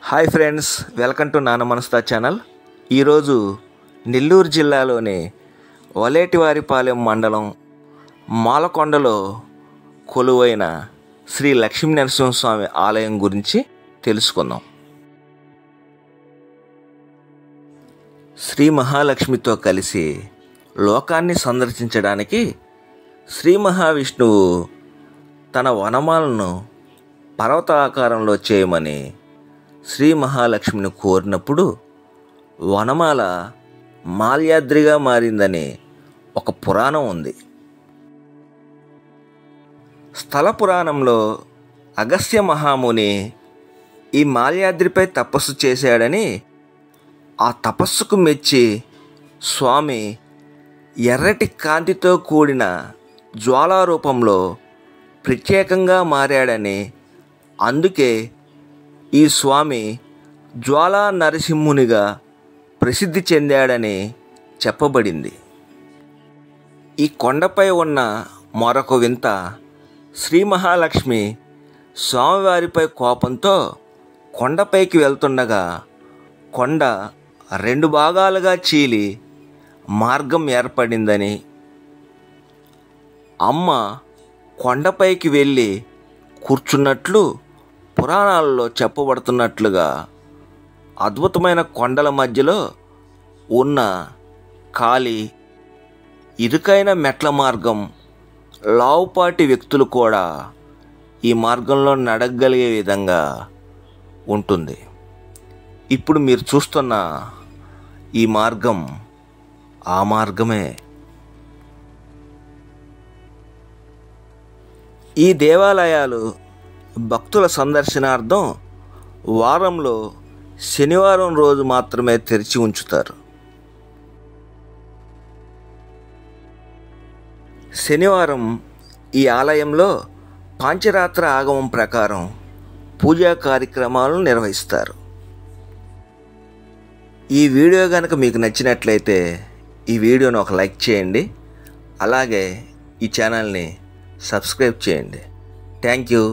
Hi friends, welcome to నాన్న మనసుతా channel. ఈరోజు నెల్లూరు జిల్లాలోని వలేటివారిపాలెం మండలం మాలకొండలో కొలువైన శ్రీ లక్ష్మీ నరసింహస్వామి ఆలయం గురించి తెలుసుకుందాం. శ్రీ మహాలక్ష్మితో కలిసి లోకాన్ని సందర్శించడానికి శ్రీ మహావిష్ణువు తన వనమాలను పర్వత ఆకారంలో చేయమని శ్రీ మహాలక్ష్మిని కోరినప్పుడు వనమాల మాల్యాద్రిగా మారిందని ఒక పురాణం ఉంది. స్థల పురాణంలో అగస్త్య మహాముని ఈ మాల్యాద్రిపై తపస్సు చేశాడని, ఆ తపస్సుకు మెచ్చి స్వామి ఎర్రటి కాంతితో కూడిన జ్వాలారూపంలో ప్రత్యేకంగా మారాడని, అందుకే ఈ స్వామి జ్వాలా నరసింహునిగా ప్రసిద్ధి చెందాడని చెప్పబడింది. ఈ కొండపై ఉన్న మరొక వింత, శ్రీ మహాలక్ష్మి స్వామివారిపై కోపంతో కొండపైకి వెళ్తుండగా కొండ 2 భాగాలుగా చీలి మార్గం ఏర్పడిందని, అమ్మ కొండపైకి వెళ్ళి కూర్చున్నట్లు పురాణాలలో చెప్పబడుతున్నట్లుగా అద్భుతమైన కొండల మధ్యలో ఉన్న ఖాళీ ఇరుకైన మెట్ల మార్గం, లావుపాటి వ్యక్తులు కూడా ఈ మార్గంలో నడగలిగే విధంగా ఉంటుంది. ఇప్పుడు మీరు చూస్తున్న ఈ మార్గం ఆ మార్గమే. ఈ దేవాలయాలు భక్తుల సందర్శనార్థం వారంలో శనివారం రోజు మాత్రమే తెరిచి ఉంచుతారు. శనివారం ఈ ఆలయంలో పాంచరాత్ర ఆగమం ప్రకారం పూజా కార్యక్రమాలను నిర్వహిస్తారు. ఈ వీడియో కనుక మీకు నచ్చినట్లయితే ఈ వీడియోను ఒక లైక్ చేయండి, అలాగే ఈ ఛానల్ని సబ్స్క్రైబ్ చేయండి. Thank you.